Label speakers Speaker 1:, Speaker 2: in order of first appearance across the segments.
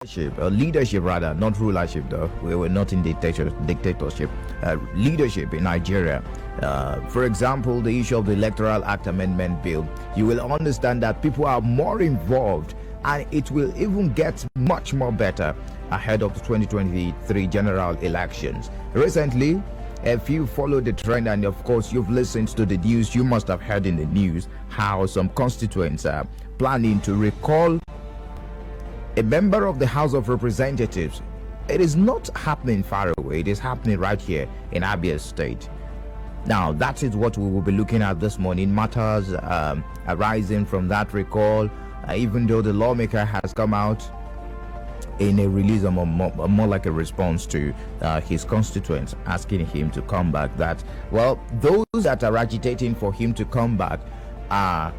Speaker 1: Leadership rather, not rulership though. We were not in dictatorship. Leadership in Nigeria. For example, the issue of the Electoral Act Amendment Bill, you will understand that people are more involved, and it will even get much more better ahead of the 2023 general elections. Recently, if you follow the trend and of course you've listened to the news, you must have heard in the news how some constituents are planning to recall a member of the House of Representatives. It is not happening far away. It is happening right here in Abia State. Now, that is what we will be looking at this morning. Matters arising from that recall, even though the lawmaker has come out in a release, more like a response to his constituents asking him to come back. That, well, those that are agitating for him to come back are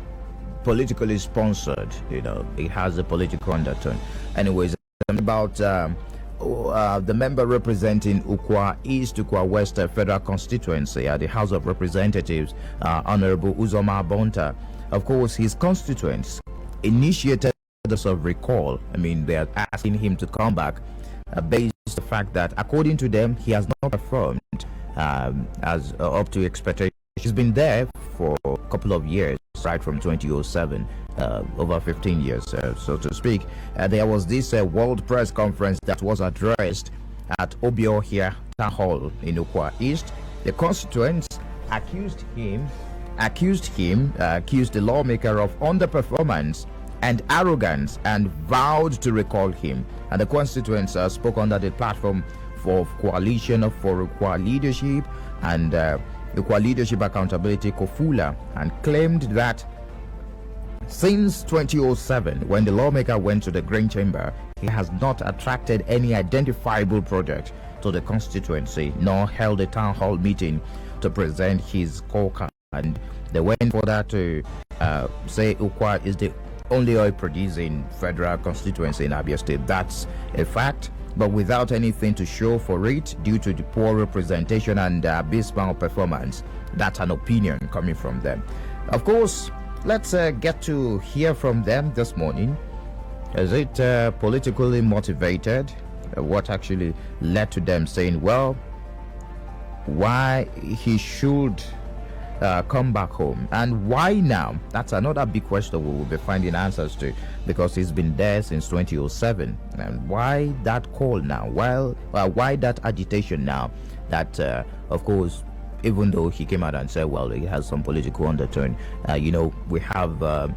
Speaker 1: politically sponsored. It has a political undertone. Anyways, about the member representing Ukwa East, Ukwa West Federal Constituency at the House of Representatives, Honorable Uzoma Bonta. Of course, his constituents initiated this of recall. I mean, they are asking him to come back based on the fact that, according to them, he has not performed as up to expectation. He's been there for a couple of years, right from 2007, over 15 years, so to speak. There was this World Press Conference that was addressed at Obiohia Town Hall in Ukwa East. The constituents accused the lawmaker of underperformance and arrogance and vowed to recall him. And the constituents spoke under the platform for Coalition for Ukwa Leadership and Ukwa Leadership Accountability Kofula, and claimed that since 2007, when the lawmaker went to the Green Chamber, he has not attracted any identifiable project to the constituency, nor held a town hall meeting to present his scorecard. And they went further to say Ukwa is the only oil producing federal constituency in Abia State. That's a fact, but without anything to show for it due to the poor representation and abysmal performance. That's an opinion coming from them. Of course, let's get to hear from them this morning. Is it politically motivated? What actually led to them saying, well, why he should come back home, and why now? That's another big question we will be finding answers to, because he's been there since 2007. And why that call now? Well, why that agitation now? That of course, even though he came out and said, well, he has some political undertone, we have about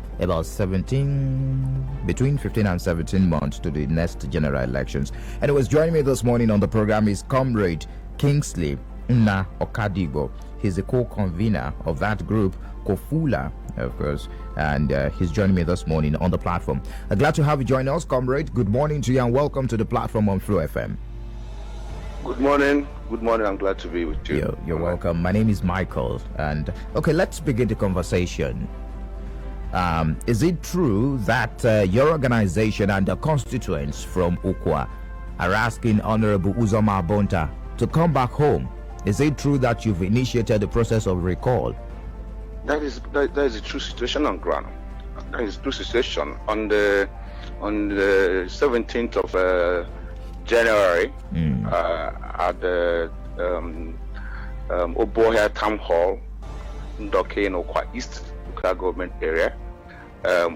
Speaker 1: between 15 and 17 months to the next general elections. Anyways, joining me this morning on the program is Comrade Kingsley Nna Okadigo. He's the co-convener of that group, Kofula, of course, and he's joining me this morning on the platform. Glad to have you join us, comrade. Good morning to you and welcome to the platform on Flow FM.
Speaker 2: Good morning. I'm glad to be with you.
Speaker 1: You're welcome. My name is Michael, and okay, let's begin the conversation. Is it true that your organization and the constituents from Ukwa are asking Honorable Uzoma Bonta to come back home? Is it true that you've initiated the process of recall?
Speaker 2: That is a true situation on ground. That is a true situation. On the 17th of January, at the Obohia Town Hall, Ndoke in Ukwa East, Ukwa government area,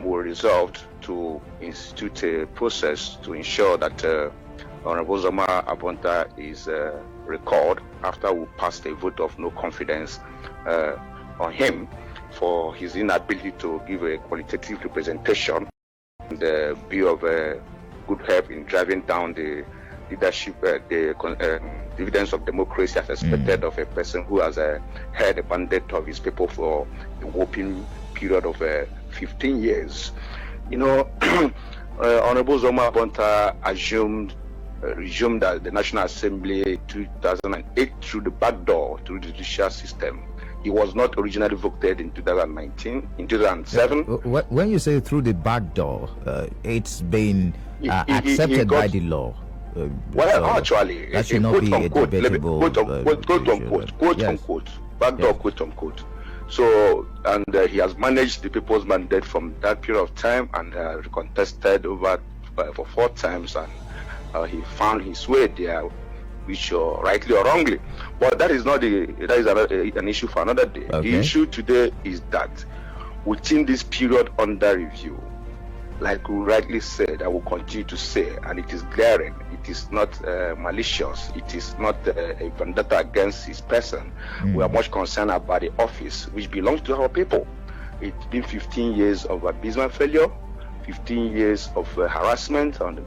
Speaker 2: we resolved to institute a process to ensure that Honorable Uzoma Bonta is recalled after we passed a vote of no confidence on him for his inability to give a qualitative representation and the view of good help in driving down the leadership, the dividends of democracy as expected of a person who has held a mandate of his people for a whopping period of 15 years. Honorable Uzoma Bonta resumed the National Assembly in 2008 through the back door, through the judicial system. He was not originally voted in 2007.
Speaker 1: When you say through the back door, it's been accepted by the law.
Speaker 2: Actually,
Speaker 1: that should not be a debatable
Speaker 2: quote unquote, back door, quote unquote. So, and he has managed the people's mandate from that period of time and recontested over for 4 times, and he found his way there, which rightly or wrongly. But that is not an issue for another day.
Speaker 1: Okay.
Speaker 2: The issue today is that within this period under review, like we rightly said, I will continue to say, and it is glaring, it is not malicious, it is not a vendetta against his person. We are much concerned about the office which belongs to our people. It's been 15 years of abysmal failure, 15 years of harassment on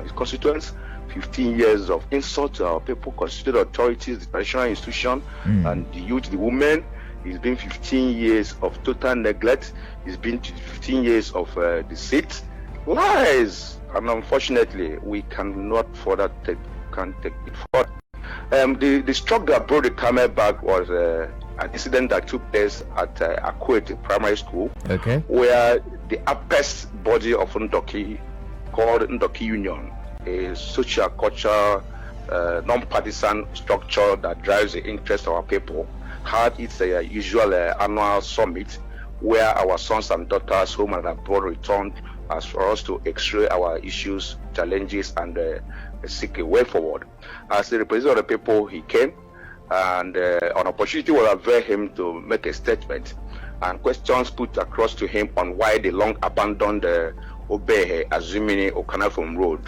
Speaker 2: his constituents, 15 years of insult to our people, constituted authorities, the traditional institution, and the youth, the women. It's been 15 years of total neglect. It's been 15 years of deceit, lies, and unfortunately, we cannot further take it further. The struck that brought the camel back was an incident that took place at Ukwa Primary School, where the apex body of Ndoki, called Ndoki Union, a social, cultural, non-partisan structure that drives the interest of our people, had its usual annual summit where our sons and daughters home and abroad returned as for us to x-ray our issues, challenges, and seek a way forward. As the representative of the people, he came, and an opportunity will avail him to make a statement, and questions put across to him on why the long abandoned Obehe Azumini Okanafum Road,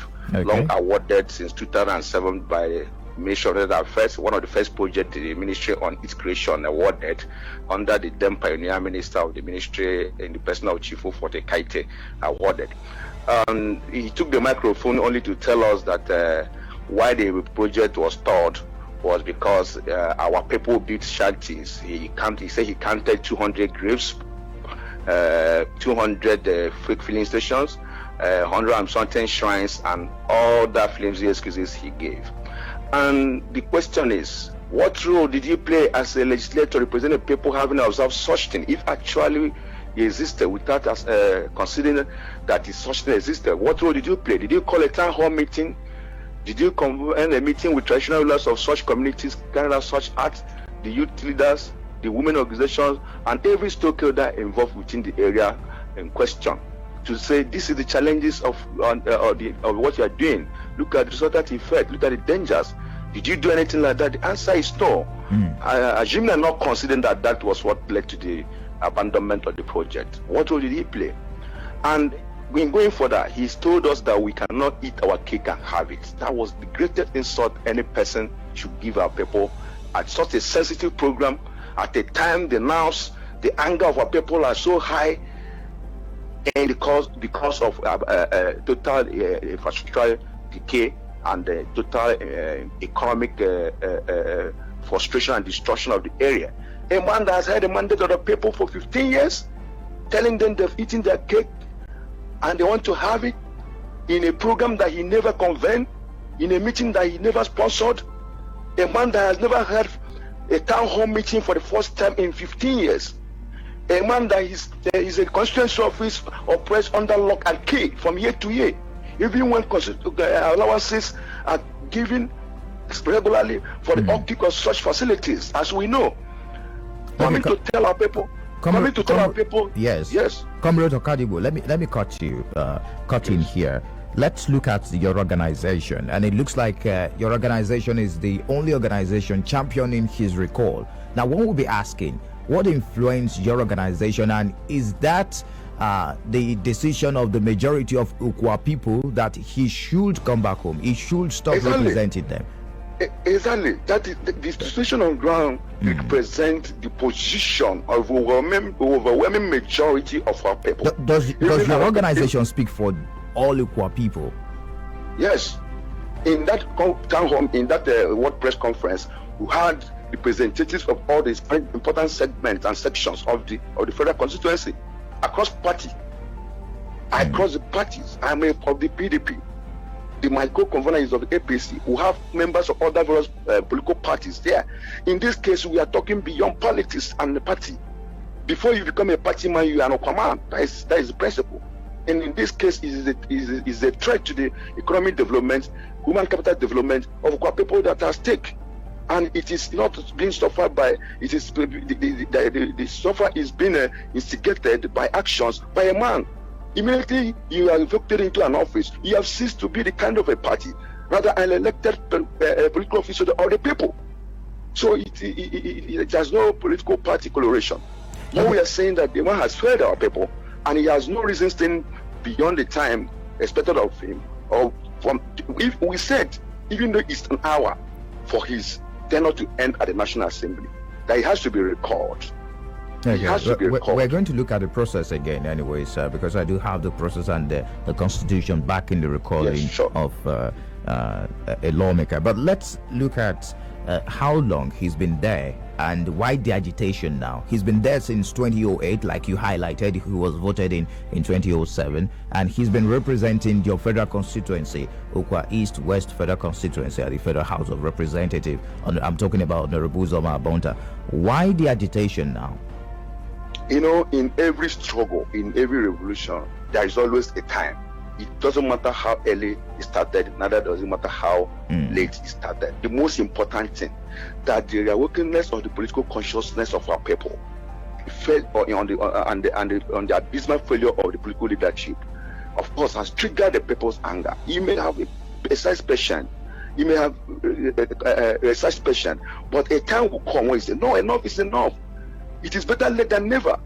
Speaker 2: long awarded since 2007 by the Ministry of Affairs, one of the first projects the Ministry on its creation awarded under the then pioneer minister of the ministry in the person of Chifu Forte Kaite awarded. He took the microphone only to tell us that why the project was stalled was because our people built shanties. He said he counted 200 graves, 200 fake filling stations, 100 and something shrines, and all that flimsy excuses he gave. And the question is, what role did you play as a legislator representing people having observed such thing, if actually he existed, without us considering that such thing existed? What role did you play? Did you call a town hall meeting? Did you convene a meeting with traditional rulers of such communities, carry out such acts, the youth leaders, the women organizations, and every stakeholder involved within the area in question, to say this is the challenges of what you are doing? Look at the resultant effect, look at the dangers. Did you do anything like that? The answer is no. I assume they're not considering that that was what led to the abandonment of the project. What role did he play? And when going further, he's told us that we cannot eat our cake and have it. That was the greatest insult any person should give our people at such a sensitive program, at a time the nerves, the anger of our people are so high, and because of total infrastructural decay and total economic frustration and destruction of the area. A man that has had a mandate of the people for 15 years, telling them they've eaten their cake and they want to have it in a program that he never convened, in a meeting that he never sponsored. A man that has never had a town hall meeting for the first time in 15 years. A man that is a constituency office operates under lock and key from year to year. Even when allowances are given regularly for the upkeep of such facilities, as we know. Coming to tell our people.
Speaker 1: Yes. Comrade Okadibo, let me cut in here. Let's look at your organization, and it looks like your organization is the only organization championing his recall. Now, one will be asking, what influenced your organization, and is that the decision of the majority of Ukwa people that he should come back home, he should stop representing them?
Speaker 2: Exactly. That is the situation on ground represents the position of overwhelming majority of our people.
Speaker 1: Does your organization speak for all Ukwa people?
Speaker 2: Yes. In that town hall, in that World Press Conference, we had representatives of all these important segments and sections of the federal constituency across party, across the parties. I'm of the PDP. The micro-convener is of the APC. We have members of other various political parties there. In this case, we are talking beyond politics and the party. Before you become a party man, you are no command. That is the principle. And in this case, it is a threat to the economic development, human capital development of Ukwa people that are at stake. And it is not being suffered by, it is the suffer is being instigated by actions by a man. Immediately you are voted into an office, you have ceased to be the kind of a party, rather an elected political officer of the people. So it has no political party coloration. Now we are saying that the man has failed our people, and he has no reason staying beyond the time expected of him. Or from, if we said, even though it's an hour for his tenure to end at the National Assembly, that he has to be recalled.
Speaker 1: Okay. We're going to look at the process again anyways, because I do have the process and the Constitution back in the recalling of a lawmaker. But let's look at how long he's been there and why the agitation now. He's been there since 2008, like you highlighted. He was voted in 2007, and he's been representing your federal constituency, Ukwa East West Federal Constituency at the Federal House of Representatives. I'm talking about Honorable Uzoma Abonta. Why the agitation now?
Speaker 2: You know, in every struggle, in every revolution, there is always a time. It doesn't matter how early it started, neither does it matter how late it started. The most important thing, that the awakeness of the political consciousness of our people on the abysmal failure of the political leadership, of course, has triggered the people's anger. You may have a such patient, you may have a such patient, but a time will come when you say, no, enough is enough. It is better late than never.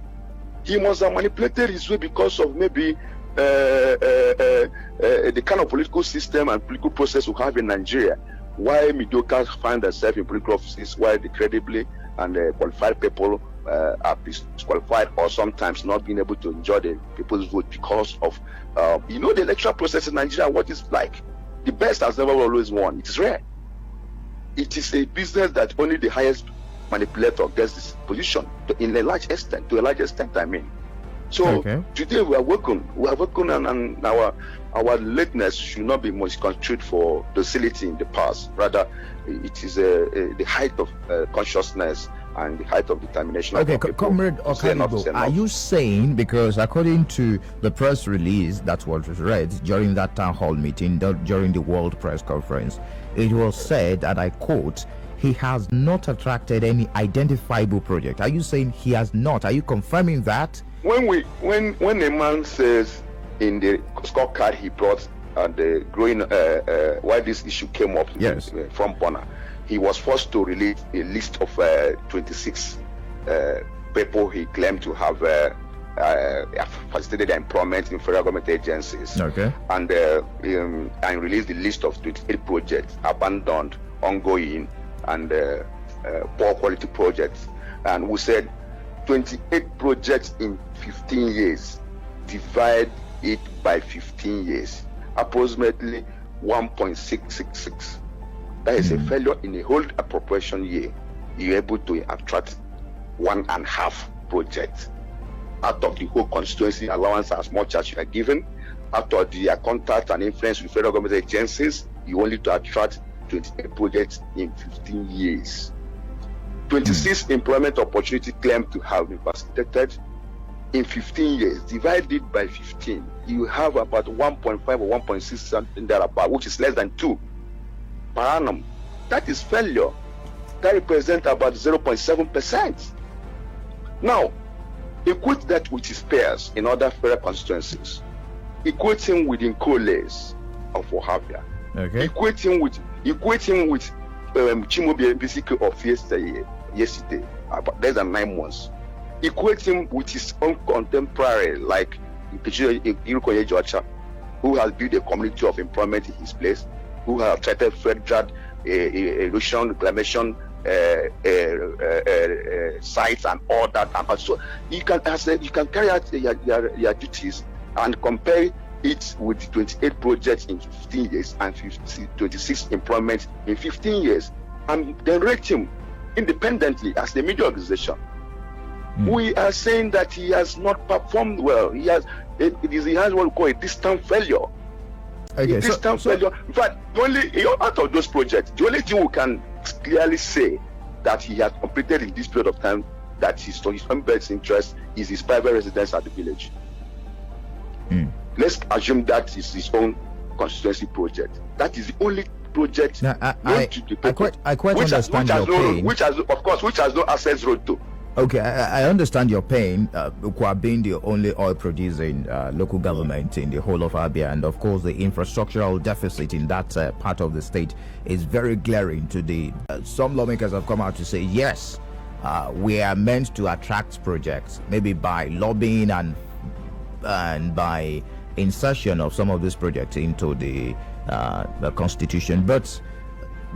Speaker 2: He must have manipulated his way because of maybe the kind of political system and political process we have in Nigeria. Why mediocre find themselves in political offices, why the credibly and qualified people are disqualified or sometimes not being able to enjoy the people's vote because of, the electoral process in Nigeria, what it's like. The best has never always won. It is rare. It is a business that only the highest manipulator gets this position to a large extent, I mean. So today we are working and our lateness should not be misconstrued for docility in the past. Rather, it is the height of consciousness and the height of determination.
Speaker 1: Okay, Comrade Okalibo, are you saying, because according to the press release that was read during that town hall meeting, during the World Press Conference, it was said, and I quote, he has not attracted any identifiable project. Are you saying he has not? Are you confirming that?
Speaker 2: When a man says in the scorecard he brought the growing why this issue came up from Bona, he was forced to release a list of 26 people he claimed to have facilitated employment in federal government agencies.
Speaker 1: Okay.
Speaker 2: And released the list of 28 projects abandoned, ongoing, and poor quality projects. And we said 28 projects in 15 years, divide it by 15 years, approximately 1.666. That is a failure in a whole appropriation year. You're able to attract 1.5 projects out of the whole constituency allowance as much as you are given. Out of the contact and influence with federal government agencies, you only to attract 28 projects in 15 years. 26 employment opportunity claimed to have been facilitated in 15 years. Divided by 15, you have about 1.5 or 1.6 something thereabout, which is less than 2 per annum. That is failure. That represents about 0.7%. Now, equate that with his peers in other federal constituencies. Equate him with Nkoles of Ohavia.
Speaker 1: Okay.
Speaker 2: Equate him with Chimobi MPCK of yesterday, about less than 9 months. Equate him with his own contemporary, like Irukoye Joacha, who has built a community of employment in his place, who has attracted federal erosion, reclamation sites and all that. And so you can carry out your duties and compare it with 28 projects in 15 years and 26 employment in 15 years, and then rate him independently as a media organization. We are saying that he has not performed well. He has what we call a distant failure.
Speaker 1: Okay,
Speaker 2: failure. In fact, out of those projects, the only thing we can clearly say that he has completed in this period of time, that his own best interest is his private residence at the village. Let's assume that is his own constituency project. That is the only project
Speaker 1: I quite understand your pain.
Speaker 2: Which has no access road to.
Speaker 1: Okay, I understand your pain. Ukwa being the only oil producing local government in the whole of Abia, and of course the infrastructural deficit in that part of the state is very glaring to the. Some lawmakers have come out to say yes, we are meant to attract projects, maybe by lobbying and by insertion of some of these projects into the constitution, but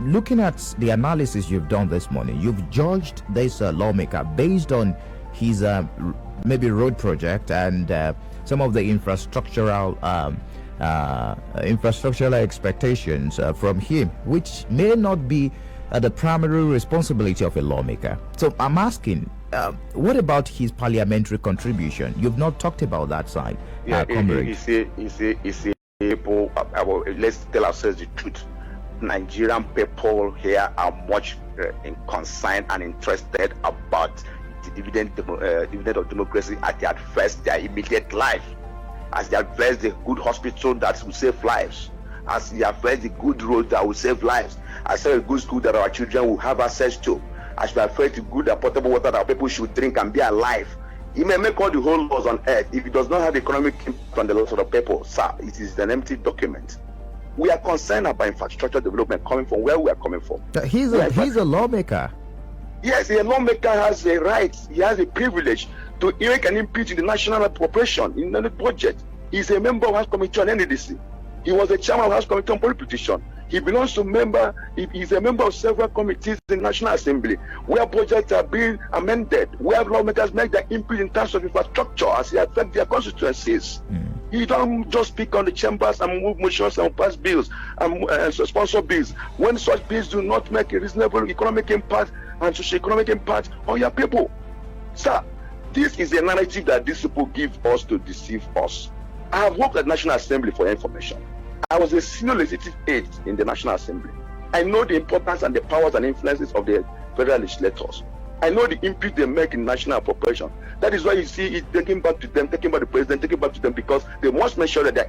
Speaker 1: looking at the analysis you've done this morning, you've judged this lawmaker based on his maybe road project and some of the infrastructural expectations from him, which may not be the primary responsibility of a lawmaker. So I'm asking, what about his parliamentary contribution? You've not talked about that side, comrade.
Speaker 2: Let's tell ourselves the truth. Nigerian people here are much concerned and interested about the dividend of democracy as they advance their immediate life, as they advance the good hospital that will save lives, as they advance the good roads that will save lives, as well as good school that our children will have access to, as we advance the good and potable water that our people should drink and be alive. He may make all the whole laws on earth. If it does not have economic impact on the lives of the people, sir, it is an empty document. We are concerned about infrastructure development coming from where we are coming from.
Speaker 1: He's a lawmaker.
Speaker 2: Yes, a lawmaker has a right, he has a privilege to make an input in the national appropriation, in the budget. He's a member of House Committee on NDC. He was a chairman of House Committee on Public Petition. He's a member of several committees in the National Assembly where budgets are being amended, where lawmakers make their input in terms of infrastructure as they affect their constituencies. You don't just speak on the chambers and move motions and pass bills and sponsor bills when such bills do not make a reasonable economic impact and socio-economic impact on your people. Sir, this is a narrative that these people give us to deceive us. I have worked at the National Assembly for information. I was a senior legislative aide in the National Assembly. I know the importance and the powers and influences of the federal legislators. I know the input they make in national appropriation. That is why you see it taking back to them, taking back the president, taking back to them, because they must make sure that their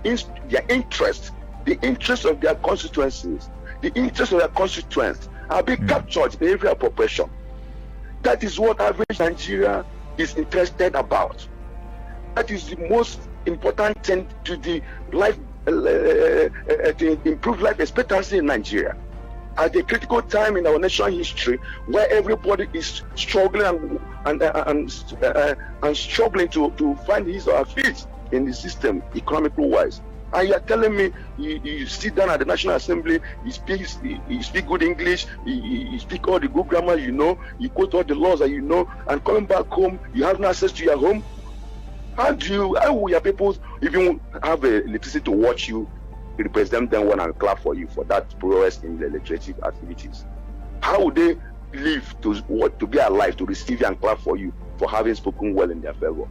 Speaker 2: interests, the interests of their constituencies, the interests of their constituents are being captured in every appropriation. That is what average Nigeria is interested about. That is the most important thing to the life, to improve life expectancy in Nigeria. At a critical time in our national history, where everybody is struggling and struggling to find his or her feet in the system, economically wise. And you are telling me you sit down at the National Assembly, you speak good English, you speak all the good grammar you know, you quote all the laws that you know, and coming back home, you have no access to your home. How will your people even have electricity to watch you represent them one and clap for you for that progress in the legislative activities? How would they live to be alive to receive you and clap for you for having spoken well in their favor,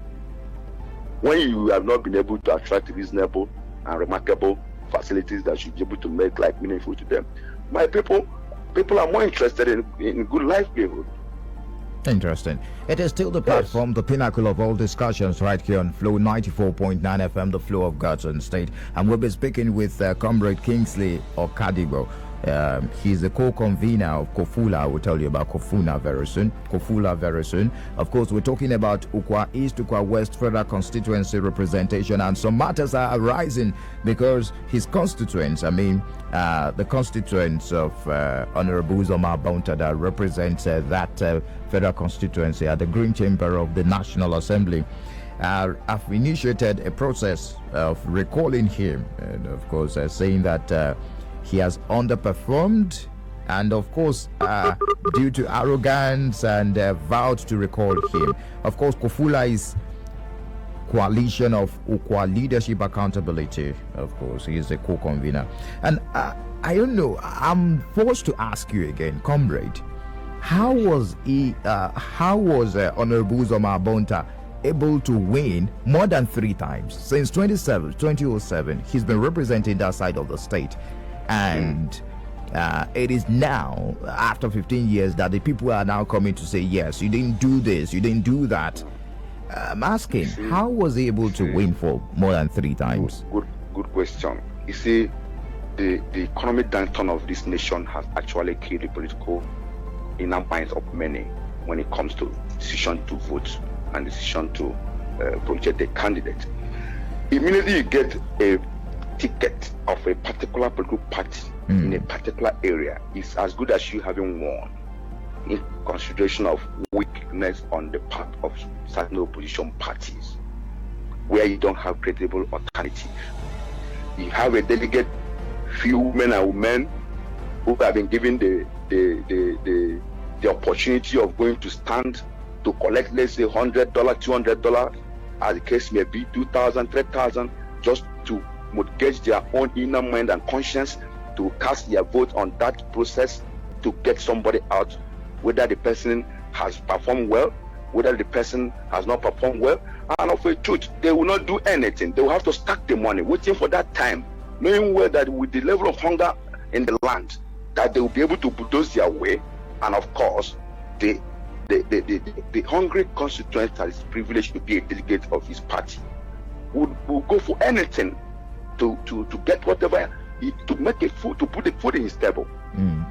Speaker 2: when you have not been able to attract reasonable and remarkable facilities that should be able to make life meaningful to them? My people are more interested in good livelihood.
Speaker 1: Interesting. It is still the platform, the pinnacle of all discussions right here on Flow 94.9 FM, the flow of God's own state. And we'll be speaking with Comrade Kingsley Okadibo. He's the co-convener of Kofula. I will tell you about Kofula very soon. Of course, we're talking about Ukwa East, Ukwa West Federal Constituency representation, and some matters are arising because his constituents, the constituents of Honorable Uzoma Bonta that represents that federal constituency at the Green Chamber of the National Assembly, have initiated a process of recalling him, and of course saying that he has underperformed, and of course due to arrogance, and vowed to recall him. Of course, Kofula is Coalition of Ukwa Leadership Accountability. Of course, he is a co-convener. And I don't know, I'm forced to ask you again, comrade, how was Honorable Uzoma Bonta able to win more than 3 times since 2007? He's been representing that side of the state, and it is now after 15 years that the people are now coming to say, yes, you didn't do this, you didn't do that. I'm asking, how was he able to win for more than 3 times?
Speaker 2: Good question. You see, the economic downturn of this nation has actually killed the political inner minds of many. when it comes to decision to vote and decision to project a candidate. Immediately you get a ticket of a particular political party in a particular area, is as good as you having won, in consideration of weakness on the part of certain opposition parties, where you don't have credible alternative. You have a delegate, few men and women who have been given the opportunity of going to stand to collect, let's say, $100, $200, as the case may be, $2,000, $3,000, just to mortgage their own inner mind and conscience to cast their vote on that process to get somebody out, whether the person has performed well, whether the person has not performed well. And of a truth, they will not do anything. They will have to stack the money, waiting for that time, knowing well that with the level of hunger in the land, that they will be able to bulldoze their way. And of course, the hungry constituent that is privileged to be a delegate of his party will go for anything to get whatever, to make a food, to put the food in his table.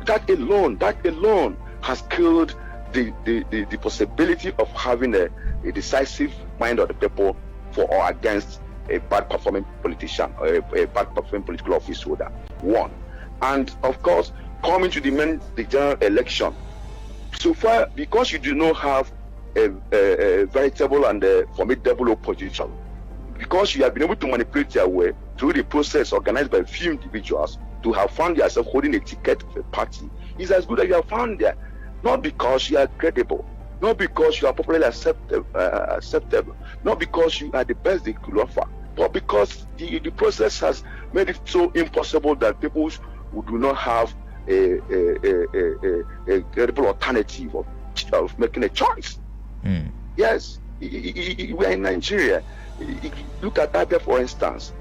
Speaker 2: That alone has killed the possibility of having a decisive mind of the people for or against a bad performing politician or a bad performing political office holder. One. And of course, coming to the general election, so far, because you do not have a veritable and a formidable opposition, because you have been able to manipulate your way through the process organized by a few individuals to have found yourself holding a ticket of a party, is as good as you have found there. Not because you are credible, not because you are popularly acceptable, not because you are the best they could offer, but because the process has made it so impossible that people who do not have a credible alternative of making a choice. Yes, we are in Nigeria. Look at that, for instance.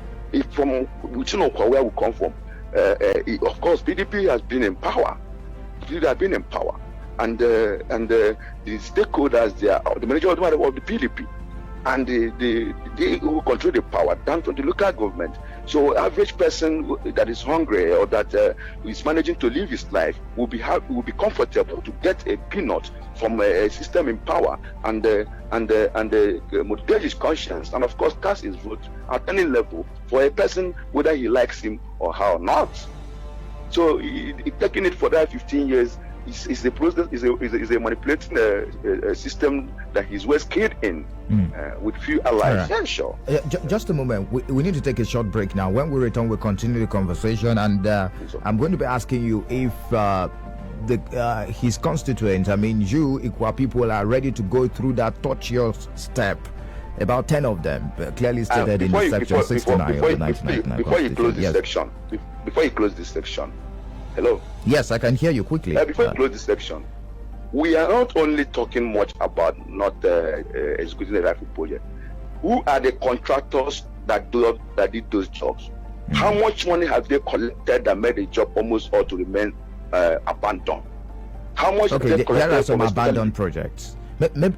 Speaker 2: From Ukwa, where we come from, of course, PDP has been in power. And the stakeholders there, the manager of the PDP, and they who control the power down to the local government. So average person that is hungry or that is managing to live his life will be comfortable to get a peanut from a system in power and mortgage his conscience, and of course cast his vote at any level for a person, whether he likes him or how not. So taking it for that 15 years is a process, is a manipulating system that he's well skilled in, with few allies. Right. Yeah, sure.
Speaker 1: Just a moment. We need to take a short break now. When we return, we'll continue the conversation, and I'm going to be asking you if his constituents, I mean you, Ukwa people, are ready to go through that tortuous step. About 10 of them, clearly stated in section 69 of the 1999
Speaker 2: Before you close this section, before you close this section, hello?
Speaker 1: Yes, I can hear you quickly.
Speaker 2: Before you close this section, we are not only talking much about not executing the rifle project. Who are the contractors that did those jobs? How much money have they collected that made the job almost all to remain abandoned? How much?
Speaker 1: Okay, there are some abandoned projects. Maybe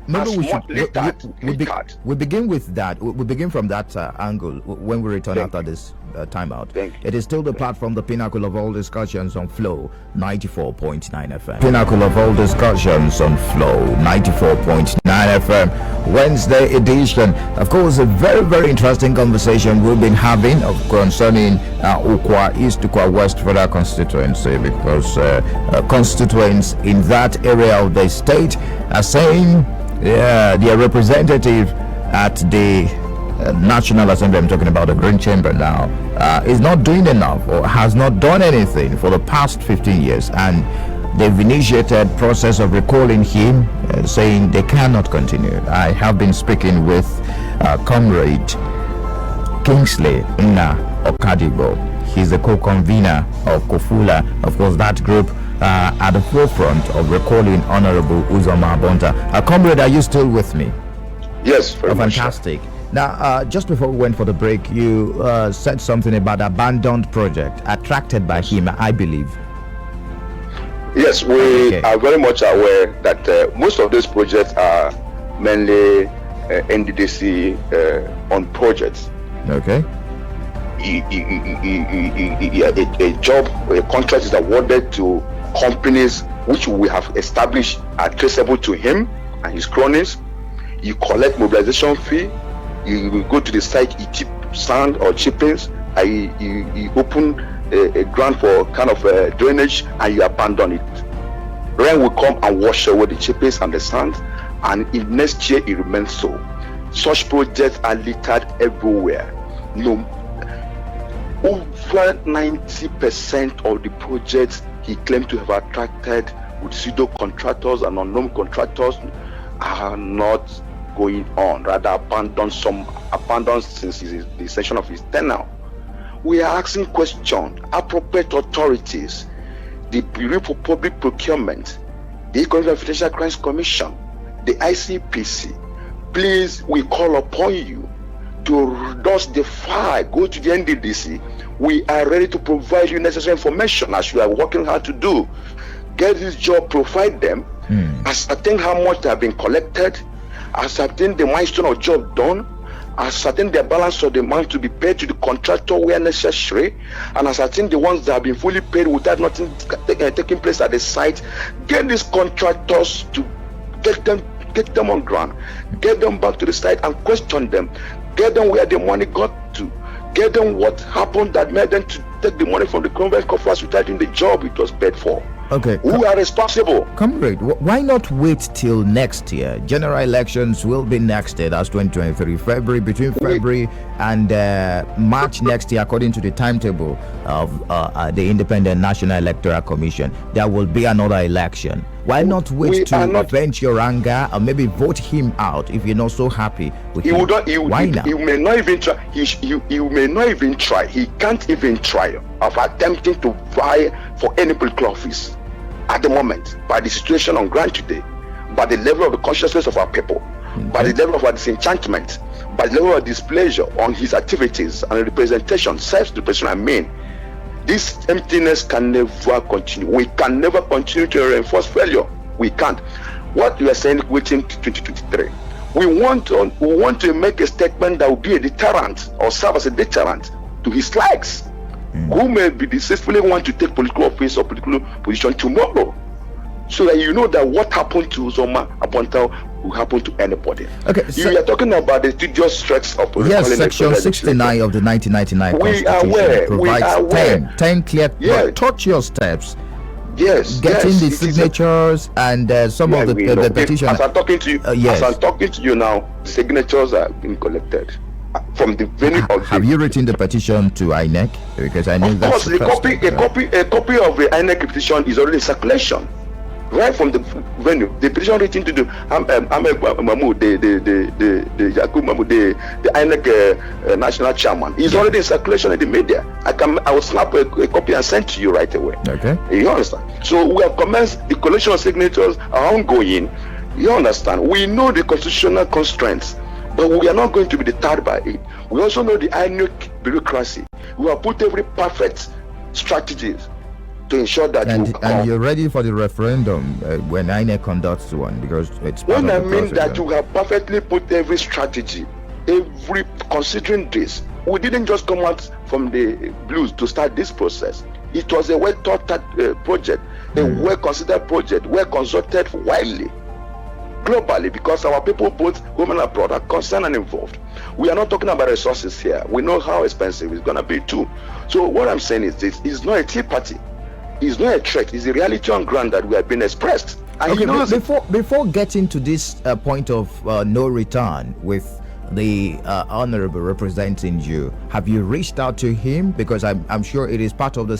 Speaker 1: we begin with that. We begin from that angle when we return after this timeout. It is still the platform, the pinnacle of all discussions on Flow 94.9 FM. Pinnacle of all discussions on Flow 94.9 FM, Wednesday edition. Of course, a very, very interesting conversation we've been having concerning Ukwa East, Ukwa West Federal Constituency, because constituents in that area of the state are saying their representative at the National Assembly, I'm talking about the Green Chamber now, is not doing enough or has not done anything for the past 15 years, and they've initiated process of recalling him, saying they cannot continue. I have been speaking with Comrade Kingsley Nna Okadibo. He's the co-convener of Kofula, of course, that group at the forefront of recalling Honorable Uzoma Bonta. Comrade, are you still with me?
Speaker 2: Yes, very much.
Speaker 1: Fantastic. Now, just before we went for the break, you said something about abandoned project attracted by him, I believe.
Speaker 2: Yes, we are very much aware that most of these projects are mainly NDDC on projects.
Speaker 1: Okay.
Speaker 2: A job, a contract is awarded to companies which we have established are traceable to him and his cronies. You collect mobilization fee, you will go to the site, you chip sand or chippings, and you open a ground for kind of drainage, and you abandon it. Rain will come and wash away the chippings and the sand, and in next year it remains so. Such projects are littered everywhere. No, over 90% of the projects he claimed to have attracted with pseudo contractors and unknown contractors are not going on, rather abandoned since the session of his tenure. We are asking questions. Appropriate authorities, the Bureau for Public Procurement, the Economic and Financial Crimes Commission, the ICPC, please, we call upon you to dust the fire, go to the NDDC. We are ready to provide you necessary information as you are working hard to do. Get this job, provide them, ascertain how much they have been collected, ascertain the milestone of job done, ascertain the balance of the amount to be paid to the contractor where necessary, and ascertain the ones that have been fully paid without nothing taking place at the site. Get these contractors to get them on ground, get them back to the site and question them, get them where the money got to, get them what happened that made them to take the money from the government coffers without doing the job it was paid for.
Speaker 1: Okay.
Speaker 2: Who are responsible?
Speaker 1: Comrade, why not wait till next year? General elections will be next year. That's 2023, February, between February and March next year, according to the timetable of the Independent National Electoral Commission. There will be another election. Why not wait to vent your anger or maybe vote him out if you're not so happy with him? Why not?
Speaker 2: He may not even try. He may not even try. He can't even try of attempting to vie for any political office at the moment, by the situation on ground today, by the level of the consciousness of our people, by the level of our disenchantment, by the level of displeasure on his activities and representation, self-representation. I mean, this emptiness can never continue. We can never continue to reinforce failure. We can't. What we are saying, waiting to 2023. We want to make a statement that will be a deterrent or serve as a deterrent to his likes, who may be deceitfully want to take political office or political position tomorrow, so that you know that what happened to Uzoma Aponta will happen to anybody. Okay, so you are talking about the tedious threats of
Speaker 1: Section 69 of the 1999 Constitution provides 10 clear. Touch your steps.
Speaker 2: Yes,
Speaker 1: getting the signatures and some of the petition.
Speaker 2: As I'm talking to you, as I'm talking to you now, the signatures are being collected from the venue of.
Speaker 1: Have you written the petition to INEC? Because I know that's
Speaker 2: a copy of the INEC petition is already in circulation. Right from the venue, the petition written to the Mahmoud, the INEC national chairman, is already in circulation in the media. I will snap a copy and send to you right away.
Speaker 1: Okay.
Speaker 2: You understand? So we have commenced the collection of signatures are ongoing. You understand? We know the constitutional constraints, but we are not going to be deterred by it. We also know the INEC bureaucracy. We have put every perfect strategies to ensure that
Speaker 1: and you're ready for the referendum when INEC conducts one, because it's part
Speaker 2: when
Speaker 1: of
Speaker 2: I mean that you have perfectly put every strategy, considering this. We didn't just come out from the blues to start this process. It was a well thought out project, a well considered project, well consulted widely, globally, because our people, both home and abroad, are concerned and involved. We are not talking about resources here. We know how expensive it's going to be too. So what I'm saying is this: it's not a tea party. It's not a threat. It's a reality on ground that we have been expressed. And
Speaker 1: okay, before getting to this point of no return with the honorable representing you, have you reached out to him? Because I'm sure it is part of the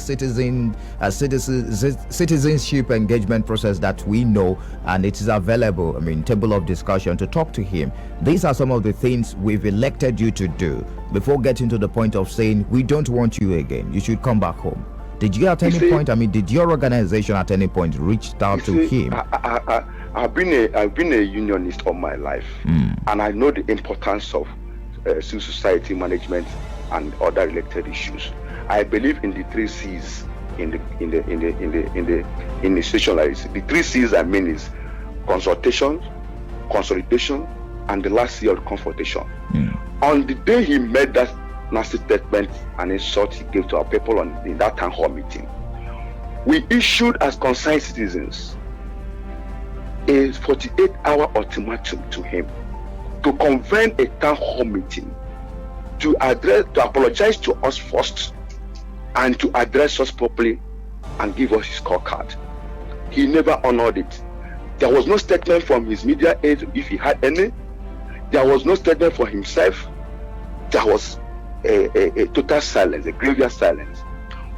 Speaker 1: citizenship engagement process that we know, and it is available. I mean, table of discussion to talk to him. These are some of the things we've elected you to do before getting to the point of saying we don't want you again. You should come back home. Did you at any point? I mean, did your organization at any point reach out to him?
Speaker 2: I've been a unionist all my life, and I know the importance of civil society management and other related issues. I believe in the 3 C's in the situation like this. The 3 C's I mean is consultation, consolidation, and the last C of confrontation. On the day he made that nasty statement and insult he gave to our people in that town hall meeting, We issued as concerned citizens a 48-hour ultimatum to him to convene a town hall meeting to apologize to us first and to address us properly and give us his scorecard. He never honored it. There was no statement from his media aide, if he had any. There was no statement for himself. There was a total silence, a graveyard silence.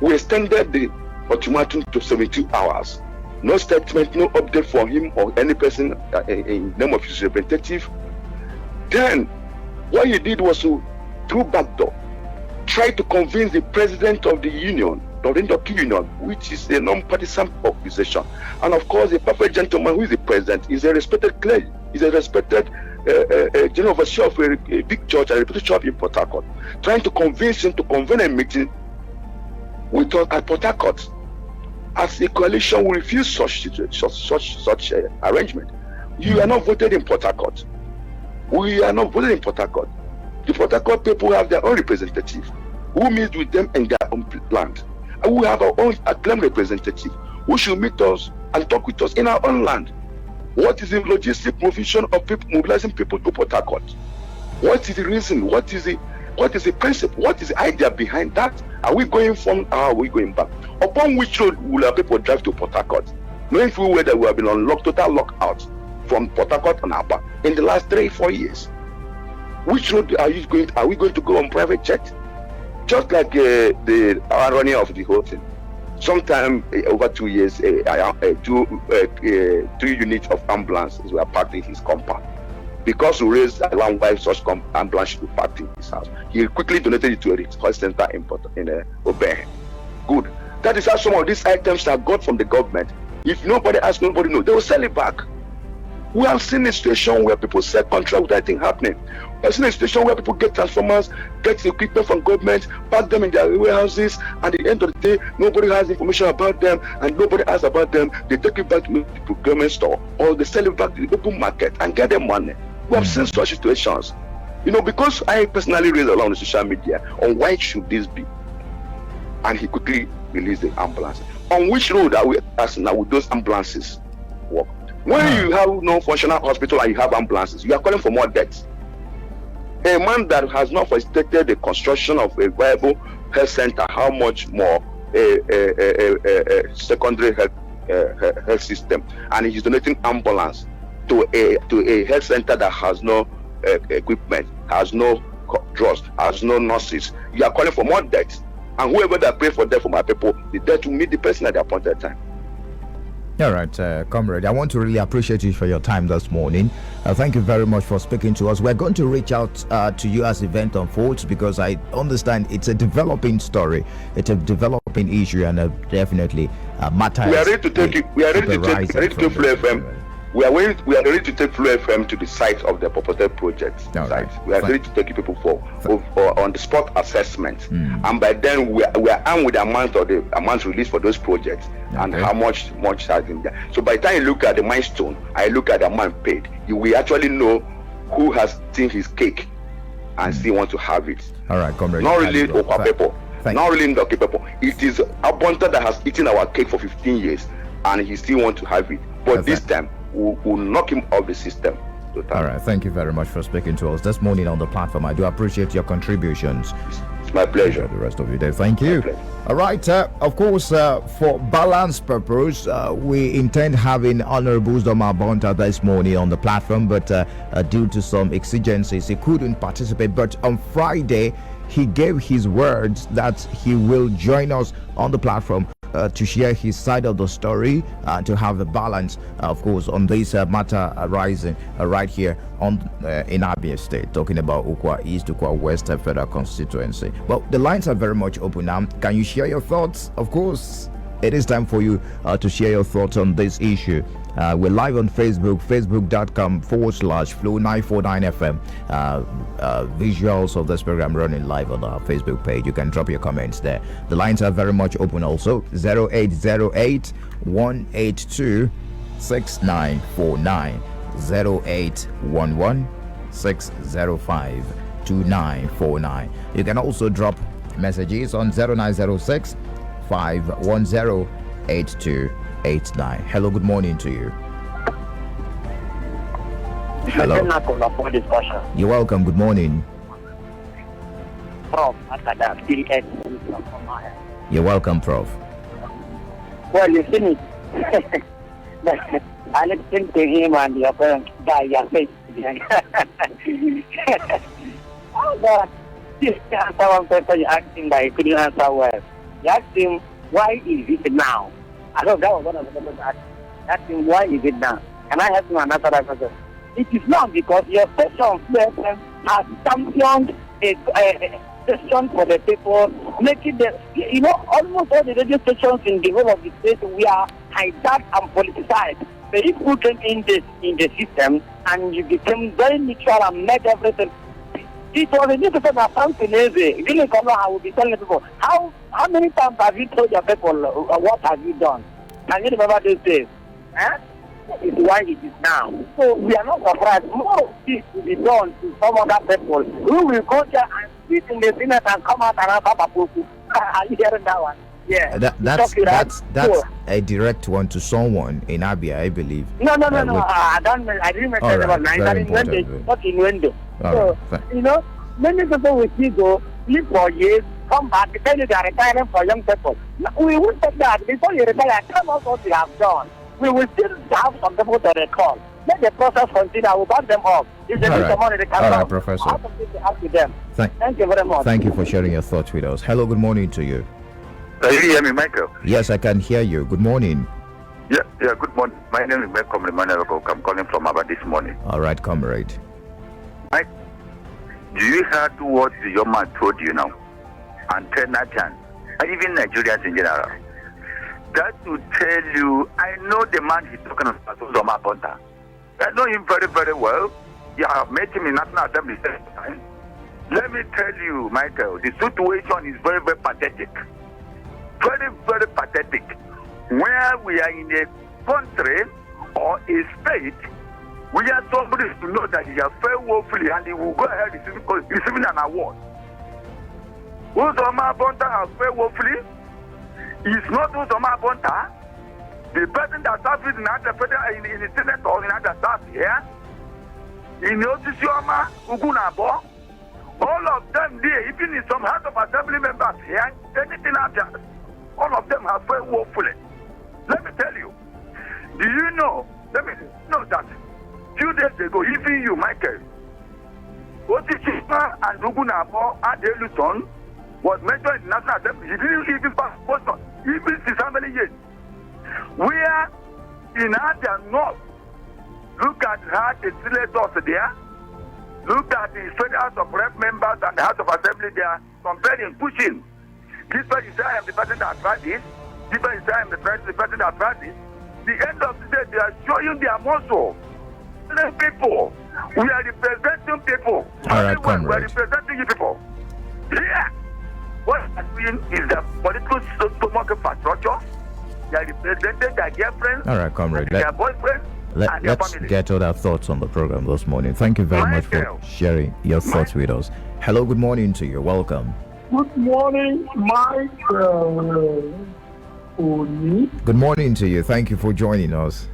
Speaker 2: We extended the ultimatum to 72 hours. No statement, no update from him or any person in name of his representative. Then, what he did was to, through backdoor, try to convince the president of the union, of the Indoki Union, which is a non-partisan organization. And of course, the perfect gentleman who is the president is a respected clergy, is a respected general overseer of a big church and a reputed church in Port Harcourt, trying to convince him to convene a meeting with us at Port Harcourt. As a coalition, we refuse such arrangement. You are not voted in Port Harcourt. We are not voted in Port Harcourt. The Port Harcourt people have their own representative who meets with them in their own land. And we have our own acclaimed representative who should meet us and talk with us in our own land. What is the logistic provision of people mobilizing people to Port Harcourt? What is the reason? What is the principle? What is the idea behind that? Are we going from or are we going back? Upon which road will our people drive to Port Harcourt? Knowing full well that we have been on total lockout from Port Harcourt and Aba in the last 3-4 years. Which road are we going to go on private jet? Just like the irony of the whole thing. Sometime over 2 years, 3 units of ambulances were parked in his compound. Because we raised around why such ambulance should be parked in his house, he quickly donated it to a health center in Obey. Good. That is how some of these items are got from the government. If nobody asks, nobody knows, they will sell it back. We have seen a situation where people sell contract without anything happening. We have seen a situation where people get transformers, get equipment from government, pack them in their warehouses, and at the end of the day, nobody has information about them, and nobody asks about them. They take it back to the procurement store, or they sell it back to the open market and get them money. We have seen such situations. Because I personally raised along the social media on why should this be, and he quickly released the ambulance. On which road are we asking now with those ambulances work? When you have no functional hospital and you have ambulances, you are calling for more deaths. A man that has not facilitated the construction of a viable health center, how much more a secondary health system, and he's donating ambulance to a health center that has no equipment, has no drugs, has no nurses. You are calling for more deaths, and whoever that pray for death for my people, the death will meet the person at the appointed time.
Speaker 1: All right, comrade, I want to really appreciate you for your time this morning. Thank you very much for speaking to us. We're going to reach out to you as the event unfolds, because I understand it's a developing story, it's a developing issue, and definitely matters.
Speaker 2: We are ready to take it. We are ready to take Flow FM. We are ready to take Flow FM to the site of the purported project. Right. We are ready to take people for on the spot assessment, and by then we are armed with the amount released for those projects and how much has been there. So by the time you look at the milestone, I look at the amount paid, you will actually know who has seen his cake and still want to have it.
Speaker 1: All right, comrade.
Speaker 2: Not really Ukwa people. Not really Ndoki people. It is Abonta that has eaten our cake for 15 years and he still want to have it. But this time we'll knock him off the system.
Speaker 1: All right, thank you very much for speaking to us this morning on the platform. I do appreciate your contributions.
Speaker 2: It's my pleasure.
Speaker 1: The rest of your day. Thank you. All right, of course, for balance purpose, we intend having Honorable Uzodinma Bonta this morning on the platform, but due to some exigencies, he couldn't participate. But on Friday, he gave his words that he will join us on the platform to share his side of the story, to have a balance, of course, on this matter arising right here in Abia State, talking about Ukwa East, Ukwa West Federal Constituency. Well, the lines are very much open now. Can you share your thoughts? Of course, it is time for you to share your thoughts on this issue. We're live on Facebook, facebook.com/Flow949FM. Visuals of this program running live on our Facebook page. You can drop your comments there. The lines are very much open also. 0808 182 6949, 0811 605 2949. You can also drop messages on 0906 510 8289. Hello, good morning to you. Hello. You're welcome. Good morning. You're welcome, Prof.
Speaker 3: Well, you see me. I listened to him and your parents by your face. Oh God. You answer one question, you asked him, but he couldn't answer well. You asked him, why is it now? I thought that was one of the questions I asked. You asked him, why is it now? Can I help him answer that question? It is not because your station has championed a station for the people, making the, almost all the radio stations in the whole of the state we are hijacked and politicized. The people came in the system and you became very neutral and made everything. It was a newspaper that found lazy. Really, I will be telling people, how many times have you told your people what have you done? Can you remember those days? It's why it is now. So we are not surprised. More of this will be done to some other people who will go there and sit in the Senate and come out and answer Papuku. Are you hearing that one? Yeah.
Speaker 1: That's a direct one to someone in Abia, I believe.
Speaker 3: No. I didn't mention about not in window. So, many people will see go, live for years, come back, tell you they are retiring for young people. We won't take that. Before you retire, tell us what you have done. We will still have some people to recall. Let the process continue. I will back them up. If they need some money, they can
Speaker 1: come. All right, Professor.
Speaker 3: I'll continue to ask them. Thank you very much.
Speaker 1: Thank you for sharing your thoughts with us. Hello, good morning to you.
Speaker 4: Can you hear me, Michael?
Speaker 1: Yes, I can hear you. Good morning.
Speaker 4: Yeah, good morning. My name is Michael. I'm calling from Aba this morning.
Speaker 1: All right, comrade.
Speaker 4: Mike, do you hear what the young man told you now? And Nigerians, and even Nigerians in general. That to tell you, I know the man he's talking about, Zoma Bonta. I know him very, very well. Yeah, I have met him in National Assembly several times. Let me tell you, Michael, the situation is very, very pathetic. Very, very pathetic. Where we are in a country or a state, we are somebody to know that he has failed woefully and he will go ahead receiving an award. Uzoma Bonta has failed woefully. It's not Uzoma Bonta. The person that serves in the Senate or in the staff here, in Osisioma, Ugunabo, all of them there, even in some House of Assembly members here, anything after, all of them have failed woefully. Let me tell you, do you know, let me know that few days ago, even you, Michael, Osisioma and Ugunabo at Luton was mentioned in the National Assembly. He didn't even pass Boston, even since how many years? Where in the North, look at how the senators there, look at the Federal House of Rep members and the House of Assembly there, comparing, pushing. This person says, I am the person that tried this. This person says, I am the person that tried this. The end of the day, they are showing their muscle. People, we are representing people.
Speaker 1: All right,
Speaker 4: we are representing you people. Here, what we are doing is the political stomach infrastructure. They are representing their girlfriends,
Speaker 1: all right, comrade.
Speaker 4: their boyfriends, and their
Speaker 1: Let's
Speaker 4: family.
Speaker 1: get other thoughts on the program this morning. Thank you very much for sharing your thoughts with us. Hello, good morning to you. Welcome.
Speaker 5: Good morning, Michael.
Speaker 1: Good morning to you. Thank you for joining us.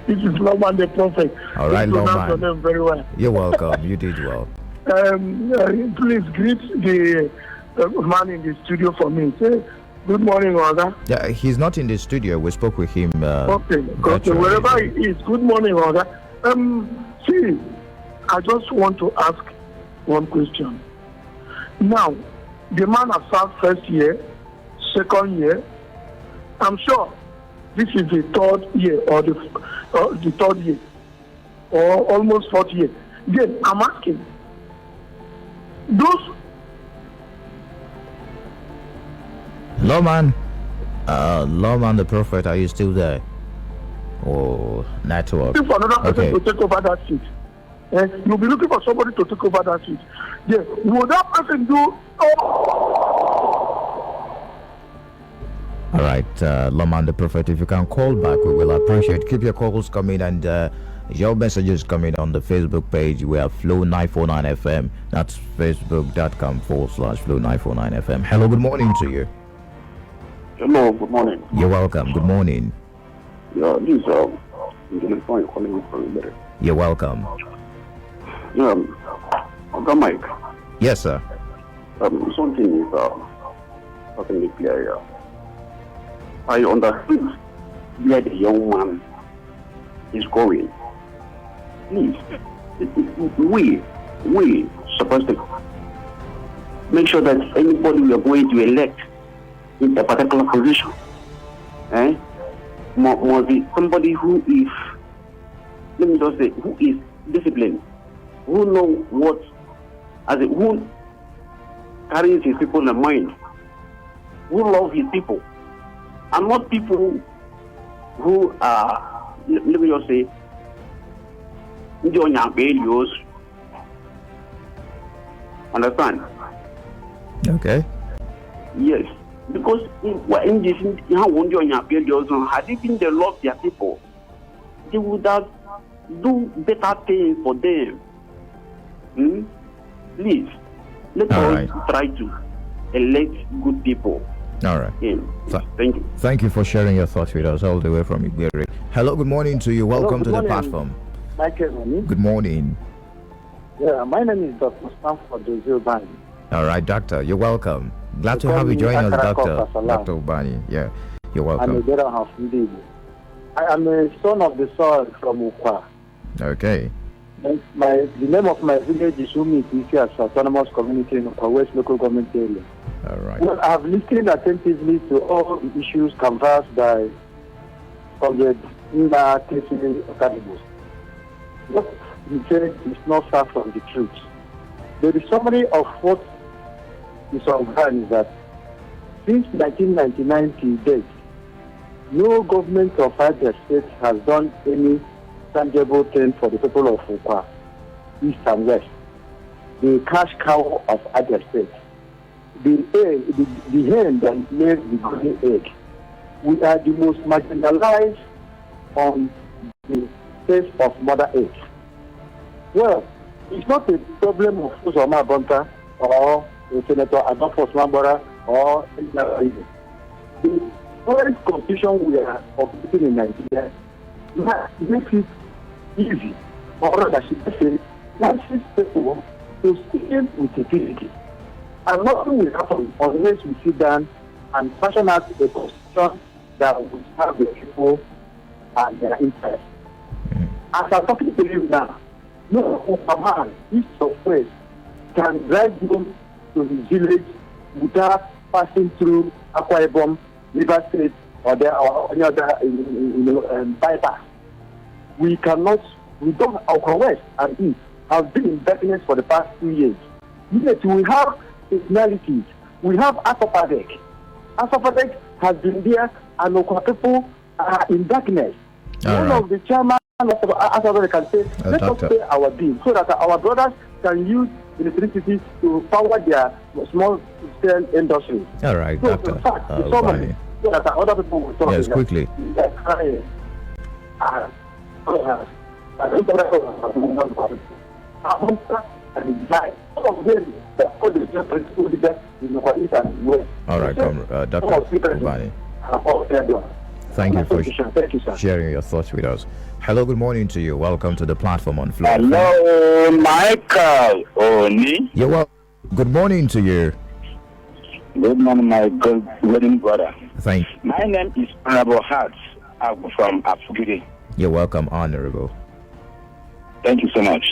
Speaker 5: This is Loman the Prophet.
Speaker 1: All right, Loman.
Speaker 5: Your name very well.
Speaker 1: You're welcome. You did well.
Speaker 5: Please greet the man in the studio for me. Say good morning, Oga.
Speaker 1: Yeah, he's not in the studio. We spoke with him.
Speaker 5: Okay, wherever he is. Good morning, Oga. See, I just want to ask one question. Now, the man has served first year, second year. I'm sure this is the third year or the third year or almost fourth year. Then I'm asking, those
Speaker 1: Loman the Prophet, are you still there? Oh, network.
Speaker 5: looking for another person to take over that seat. You'll be looking for somebody to take over that seat. Yeah, will that person do?
Speaker 1: All right, Loman the Prophet, if you can call back, we will appreciate. Keep your calls coming and your messages coming on the Facebook page. We have Flow 949 FM. That's facebook.com/Flow 949 FM. Hello, good morning to you.
Speaker 6: Hello, good morning.
Speaker 1: You're welcome. Good morning.
Speaker 6: Yeah, this is Engineer Fine calling you from Iberia.
Speaker 1: You're welcome.
Speaker 6: Yeah, okay, Mike.
Speaker 1: Yes, sir.
Speaker 6: Something is certainly clear here. I understand where the young man is going. Please, we supposed to make sure that anybody we are going to elect in a particular position, must be somebody who is, let me just say, who is disciplined, who know what, who carries his people in mind, who love his people, and not people who are, let me just say, understand?
Speaker 1: Okay.
Speaker 6: Yes. Because in this, had it been they love their people, they would have do better things for them. Please, let us try to elect good people.
Speaker 1: All right.
Speaker 6: Thank you.
Speaker 1: Thank you for sharing your thoughts with us all the way from Igbere. Hello, good morning to you. Welcome to the platform. Good morning.
Speaker 7: Yeah, my name is Dr. Stanford Zilbani.
Speaker 1: All right, doctor, you're welcome. Glad to have you join us, Dr. Ubani. Yeah, you're welcome.
Speaker 7: I'm a better half indeed. I am a son of the soil from Ukwa.
Speaker 1: Okay.
Speaker 7: The name of my village is Umiti as Autonomous Community in Ukwa West Local Government Area.
Speaker 1: All right.
Speaker 7: Well, I have listened attentively to all the issues canvassed by Comrade Nda Tesiri Okadibus. What he said is not far from the truth. The summary of what is on ground is that since 1999 till date, no government of either state has done any tangible thing for the people of Ukwa, East and West. The cash cow of either state. The hen that lays the golden egg. We are the most marginalized on the face of Mother Earth. Well, it's not a problem of Uzoma Bonta or Senator Adolfo Swambora or anybody. The current constitution we are operating in Nigeria makes it easy, or rather, should say, forces people to stay with security. And nothing will happen unless we sit down and fashion out a constitution that will have the people and their interests. As I'm talking to you now, no man, east of west, can drive home to his village without passing through Akwa Ibom, River State, or any other bypass. We don't, Akwa West and East have been in darkness for the past 2 years. Yet we have personalities. We have Asopadek. Asopadek has been there, and Okwa people are in darkness. One of the chairman Asopadek can say, let us pay our bill so that our brothers can use electricity to power their small-scale industry.
Speaker 1: All right,
Speaker 7: so
Speaker 1: Doctor.
Speaker 7: In fact, so many, so that other people will talk.
Speaker 1: Yes, quickly. All right, Dr. Ubani. Thank you for sharing your thoughts with us. Hello, good morning to you. Welcome to the platform on Flow.
Speaker 8: Hello, Michael Oni.
Speaker 1: Yeah, well, good morning to you.
Speaker 8: Good morning, my good wedding brother.
Speaker 1: Thank you.
Speaker 8: My name is Honorable Hart from Afugiri.
Speaker 1: You're welcome, Honorable.
Speaker 8: Thank you so much.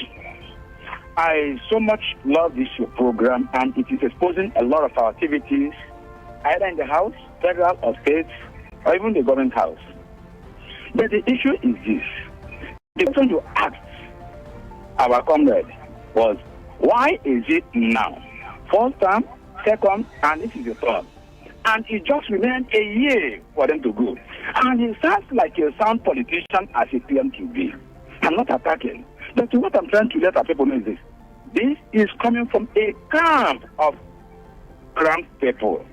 Speaker 8: I so much love this your program, and it is exposing a lot of our activities, either in the House, federal or state, or even the government house. But the issue is this. The question you asked our comrade was, why is it now? First time, second, and this is the third. And it just remained a year for them to go. And he sounds like a sound politician as he claimed to be. I'm not attacking. But what I'm trying to let our people know is this. This is coming from a camp of cramped people.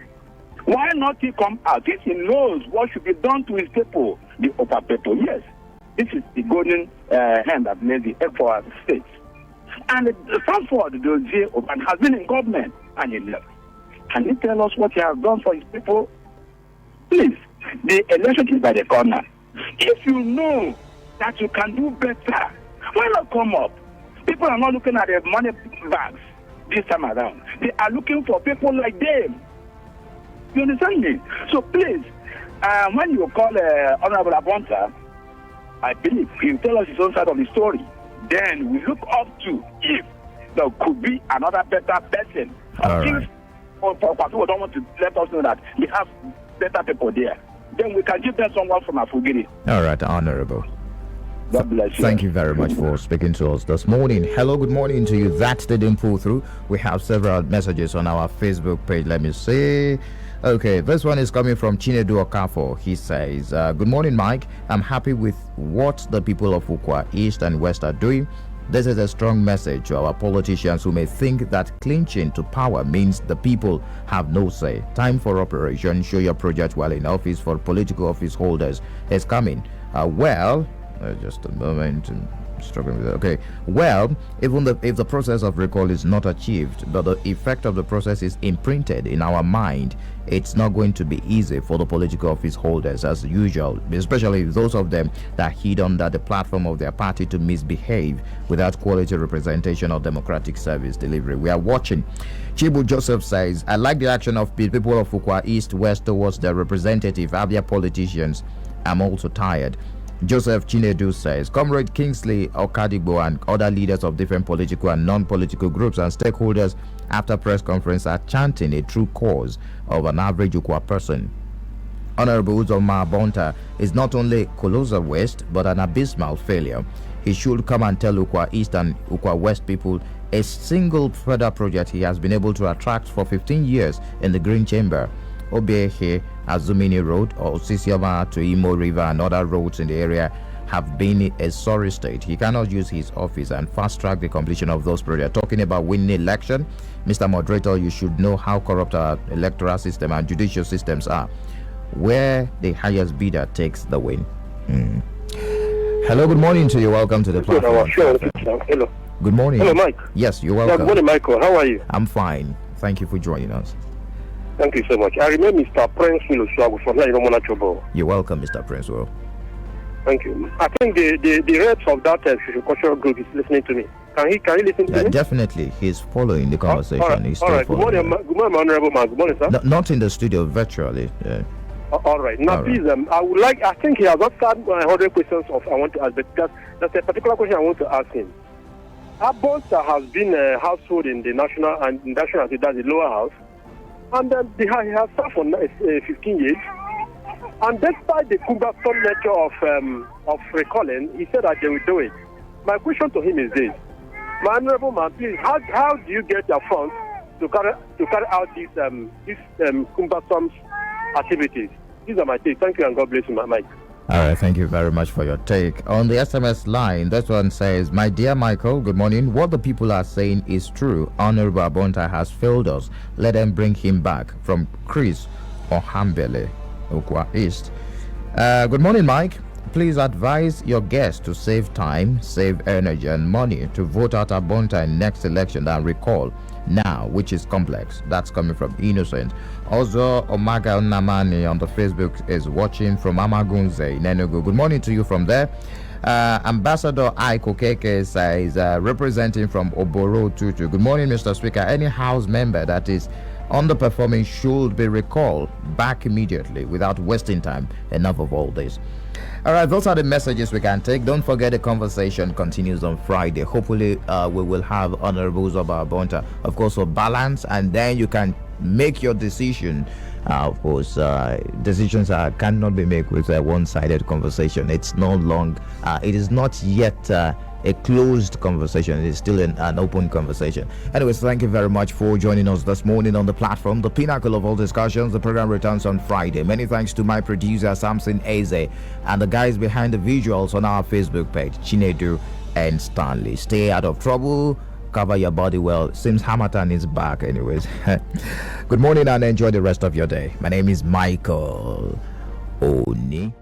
Speaker 8: Why not he come out? If he knows what should be done to his people, the upper people, yes. This is the golden hand that made the egg for our state. And Stanford, the Oban, has been in government and he left. Can he tell us what he has done for his people? Please, the election is by the corner. If you know that you can do better, why not come up? People are not looking at the money bags this time around. They are looking for people like them. You understand me? So please, when you call Honorable Abonta, I believe he will tell us his own side of the story. Then we look up to if there could be another better person. If people don't want to let us know that we have better people there, then we can give them someone from Afugiri.
Speaker 1: All right, Honorable.
Speaker 8: God bless you.
Speaker 1: Thank you very much for speaking to us this morning. Hello, good morning to you. That didn't pull through. We have several messages on our Facebook page. Let me see. Okay, this one is coming from Chinedu Okafo. He says, good morning, Mike. I'm happy with what the people of Ukwa East and West are doing. This is a strong message to our politicians who may think that clinching to power means the people have no say. Time for operation. Show your project while in office for political office holders is coming. Just a moment. I'm struggling with it. Okay. Well, even if the process of recall is not achieved, but the effect of the process is imprinted in our mind, it's not going to be easy for the political office holders as usual, especially those of them that hid under the platform of their party to misbehave without quality representation or democratic service delivery. We are watching. Chibu Joseph says, I like the action of people of Ukwa East West towards their representative Abia politicians. I'm also tired. Joseph Chinedu says, Comrade Kingsley Okadigbo and other leaders of different political and non-political groups and stakeholders after press conference are chanting a true cause of an average Ukwa person. Honorable Uzoma Bonta is not only colossal waste but an abysmal failure. He should come and tell Ukwa East and Ukwa West people a single further project he has been able to attract for 15 years in the Green Chamber. Obehe, Azumini Road, or Sisioma to Imo River and other roads in the area have been a sorry state. He cannot use his office and fast-track the completion of those projects. Talking about winning election, Mr. Moderator, you should know how corrupt our electoral system and judicial systems are, where the highest bidder takes the win. Hello, good morning to you. Welcome to the platform.
Speaker 9: Hello.
Speaker 1: Good morning.
Speaker 9: Hello, Mike.
Speaker 1: Yes, you're welcome.
Speaker 9: Good morning, Michael. How are you?
Speaker 1: I'm fine. Thank you for joining us.
Speaker 9: Thank you so much. I remember Mr. Prince Will from Nairobi.
Speaker 1: You're welcome, Mr. Prince Will.
Speaker 9: Thank you. I think the reps of that cultural group is listening to me. Can he listen to me?
Speaker 1: Definitely. He's following the conversation.
Speaker 9: All right. Good morning, Honorable Man. Good morning, sir.
Speaker 1: No, not in the studio, virtually.
Speaker 9: All right. Now,
Speaker 1: all
Speaker 9: please, I think he has answered 100 questions I want to ask, but that's a particular question I want to ask him. Abonta has been a household in the national Assembly, that's the lower house. And then he has served for 15 years. And despite the cumbersome nature of recalling, he said that they will do it. My question to him is this. My honorable man, please, how do you get your funds to carry out these cumbersome activities? These are my takes. Thank you and God bless you, Mike.
Speaker 1: All right, thank you very much for your take. On the SMS line, this one says, my dear Michael, good morning. What the people are saying is true. Honorable Abonta has failed us. Let them bring him back. From Chris Ohambele, Ukwa East. Good morning, Mike. Please advise your guests to save time, save energy and money to vote out Abonta in next election and recall now, which is complex. That's coming from Innocent. Also, Omaga Namani on the Facebook is watching from Amagunze in Enugu. Good morning to you from there. Ambassador Aiko Keke says, representing from Oboro Tutu. Good morning, Mr. Speaker. Any House member that is underperforming should be recalled back immediately without wasting time. Enough of all this. All right, those are the messages we can take. Don't forget the conversation continues on Friday. Hopefully, we will have Honorable Zoba Abonta, of course, for balance, and then you can make your decision. Of course, decisions cannot be made with a one-sided conversation. It's no long. It is not yet a closed conversation. It is still an open conversation. Anyways, thank you very much for joining us this morning on the platform, the pinnacle of all discussions. The program returns on Friday. Many thanks to my producer Samson Eze and the guys behind the visuals on our Facebook page, Chinedu and Stanley. Stay out of trouble, cover your body well. Seems Hamatan is back anyways. Good morning and enjoy the rest of your day. My name is Michael Oni.